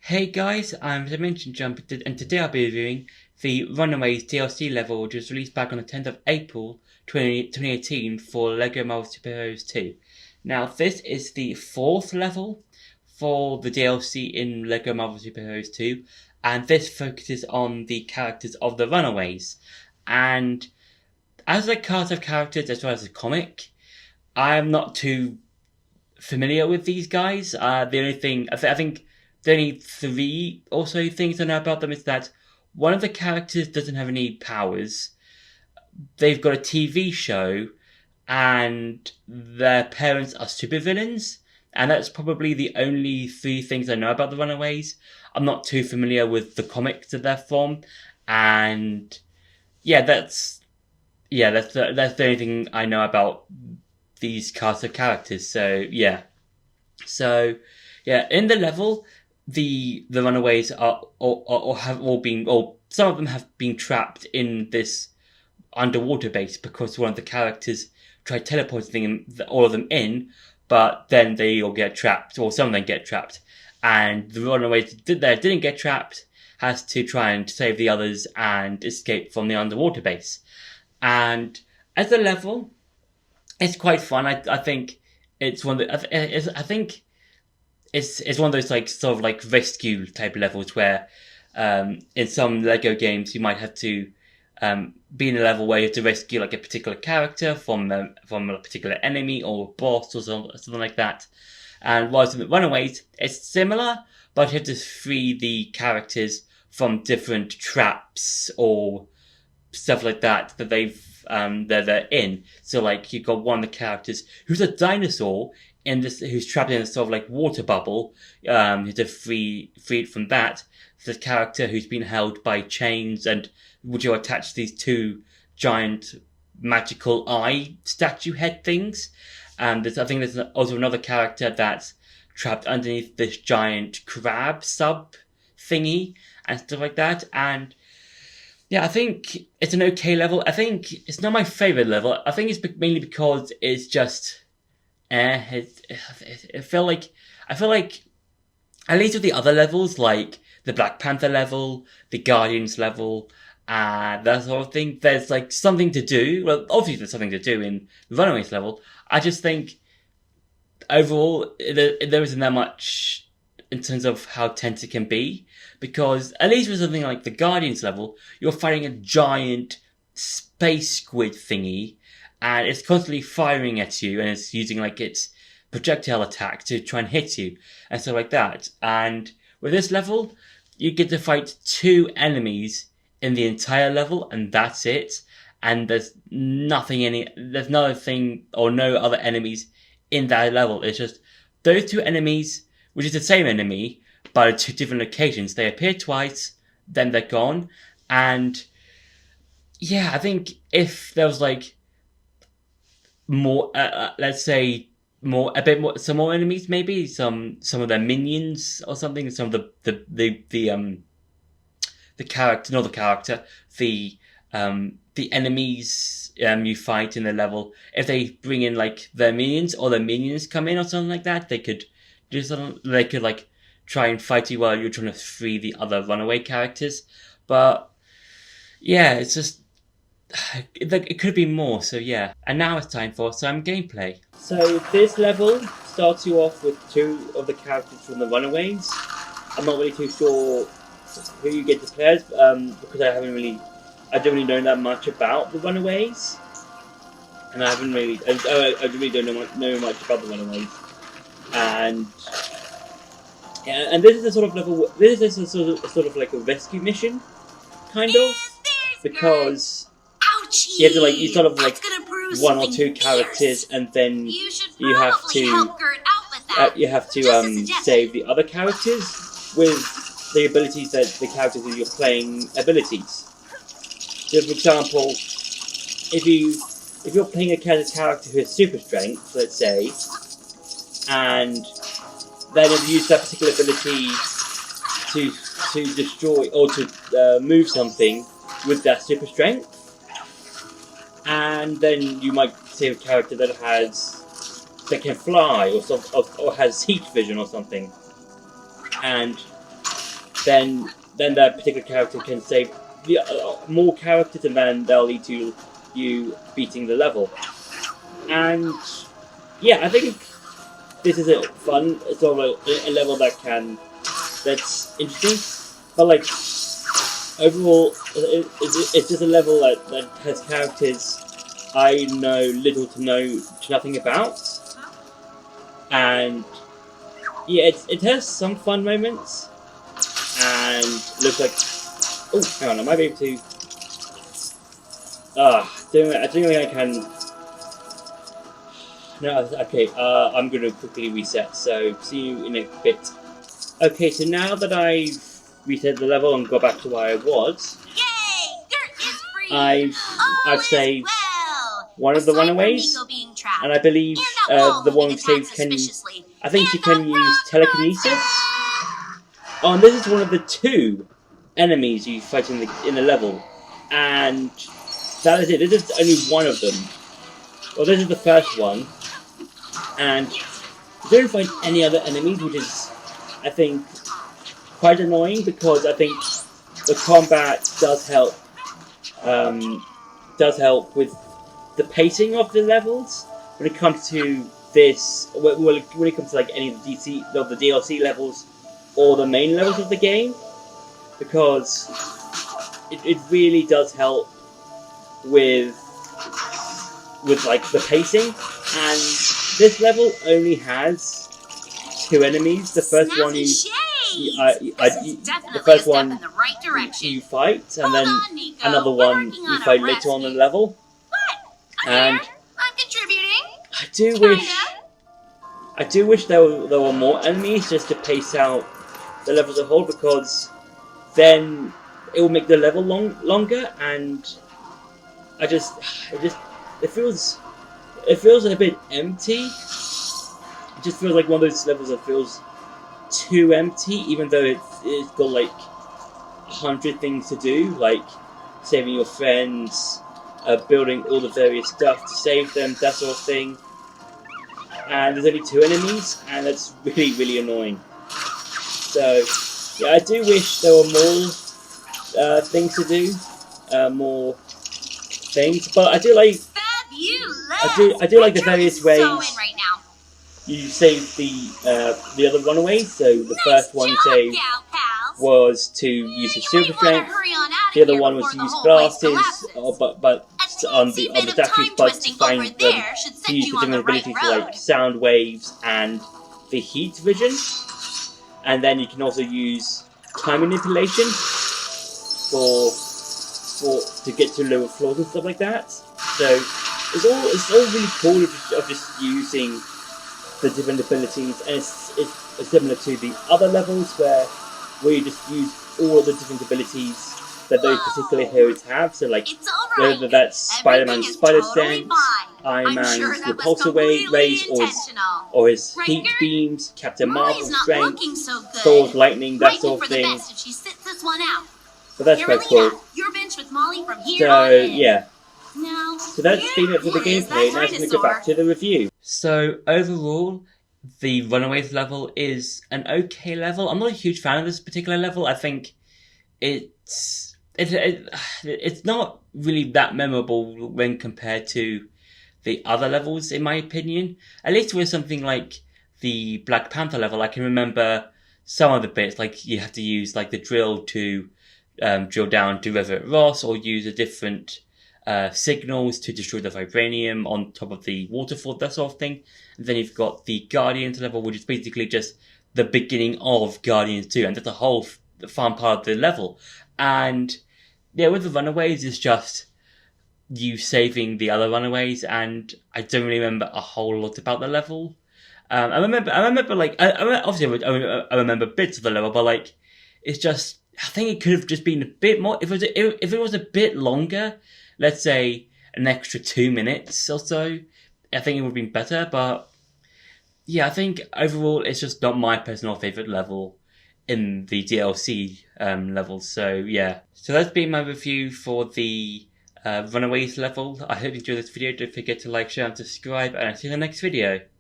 Hey guys, I'm Dimension Jump, and today I'll be reviewing the Runaways DLC level, which was released back on the 10th of April 2018 for LEGO Marvel Super Heroes 2. Now, this is the fourth level for the DLC in LEGO Marvel Super Heroes 2, and this focuses on the characters of the Runaways. And as a cast of characters as well as a comic, I am not too familiar with these guys. The only thing I think the only three or so things I know about them is that one of the characters doesn't have any powers. They've got a TV show, and their parents are supervillains. And that's probably the only three things I know about the Runaways. I'm not too familiar with the comics that they're from, and that's the only thing I know about these cast of characters. In the level, the Runaways are or have all been, or some of them have been trapped in this underwater base because one of the characters tried teleporting all of them in, but then they all get trapped, or some of them get trapped, and the Runaways that didn't get trapped has to try and save the others and escape from the underwater base. And as a level, it's quite fun. I think it's one of the, I think it's one of those like sort of like rescue type levels where in some Lego games you might have to be in a level where you have to rescue like a particular character from a particular enemy or boss or something like that. And whilst in the Runaways, it's similar, but you have to free the characters from different traps or stuff like that they're in. So like you've got one of the characters who's a dinosaur who's trapped in a sort of like water bubble. You have to free it from that. There's a character who's been held by chains, and would you attach these two giant magical eye statue head things? And there's also another character that's trapped underneath this giant crab sub thingy and stuff like that. And yeah, I think it's an okay level. I think it's not my favorite level. I think it's mainly because it's just, I feel like at least with the other levels, like the Black Panther level, the Guardians level, that sort of thing, there's like something to do. Well, obviously there's something to do in the Runaways level. I just think overall there isn't that much in terms of how tense it can be, because at least with something like the Guardians level, you're fighting a giant space squid thingy, and it's constantly firing at you, and it's using like its projectile attack to try and hit you, and stuff like that. And with this level, you get to fight two enemies in the entire level, and that's it. And there's no other enemies in that level. It's just those two enemies, which is the same enemy, but at two different locations. They appear twice, then they're gone. And yeah, I think if there was like more, let's say some more enemies, maybe some of their minions or something, some of the enemies you fight in the level, if they bring in like their minions, or the minions come in or something like that, they could like try and fight you while you're trying to free the other runaway characters. But yeah, it's just it could be more. So yeah, and now it's time for some gameplay. So this level starts you off with two of the characters from the Runaways. I'm not really too sure who you get to play as, because I don't really know that much about the Runaways, and I really don't know much about the Runaways. And yeah, and this is a sort of level. This is a sort of like a rescue mission, kind of, because you have to you sort of like one or two characters, and then you have to save the other characters with the abilities that the characters that you're playing abilities. So, for example, if you're playing a character who has super strength, let's say, and then if you use that particular ability to destroy or to move something with that super strength, and then you might save a character that can fly or has heat vision or something, and then that particular character can save more characters, and then that'll lead to you beating the level. And yeah, I think this is a fun sort of a level that's interesting, but like overall, it's just a level that has characters I know little to nothing about, and yeah, it has some fun moments, and looks like, oh, hang on, I might be able to. I don't think I can. No, okay. I'm gonna quickly reset. So see you in a bit. Okay, so now that I've reset the level and got back to where I was, yay! Dirt is free. I've saved one of the Runaways, and I believe the one we've saved can. I think she can use telekinesis. Oh, and this is one of the 2 enemies you fight in the level, and that is it. This is only one of them. Well, this is the first one, and you don't find any other enemies, which is, I think, quite annoying, because I think the combat does help with the pacing of the levels when it comes to this. Well, when it comes to like any of the DLC levels or the main levels of the game, because it really does help with like the pacing. And this level only has 2 enemies. The first one is the first one you fight, and then another one you fight later on in the level. And I'm contributing. I do wish there were more enemies, just to pace out the level as a whole, because then it will make the level longer, and it feels a bit empty. It just feels like one of those levels that feels too empty, even though it's got like 100 things to do, like saving your friends, building all the various stuff to save them, that sort of thing. And there's only 2 enemies, and that's really, really annoying. So yeah, I do wish there were more things to do, more things, but I do like the various ways you save the other Runaways. So the first one you saved was to use his super strength. The other one was to use glasses, but on the statue's buds to find them, to use the different abilities like sound waves and the heat vision. And then you can also use time manipulation to get to lower floors and stuff like that. So it's all really cool of just using the different abilities, and it's similar to the other levels where you just use all of the different abilities that those particular heroes have. So like whether that's Spider-Man's Spider Sense, Iron Man's repulsor rays, or his heat beams, Captain Marvel's strength, Thor's lightning, that sort of thing. But that's quite cool. So yeah. So that's been it for the gameplay. Now let's go back to the review. So overall, the Runaways level is an okay level. I'm not a huge fan of this particular level. I think it's not really that memorable when compared to the other levels, in my opinion. At least with something like the Black Panther level, I can remember some of the bits, like you have to use like the drill to drill down to River Ross, or use a different signals to destroy the vibranium on top of the waterfall, that sort of thing. And then you've got the Guardians level, which is basically just the beginning of Guardians 2, and that's the whole fun part of the level. And yeah, with the Runaways, it's just you saving the other Runaways, and I don't really remember a whole lot about the level. I remember like, obviously I remember bits of the level, but like, it's just, I think it could have just been a bit more, if it was a bit longer, let's say an extra 2 minutes or so, I think it would have been better. But yeah, I think overall it's just not my personal favourite level in the DLC levels. So yeah, so that's been my review for the Runaways level. I hope you enjoyed this video. Don't forget to like, share and subscribe, and I'll see you in the next video.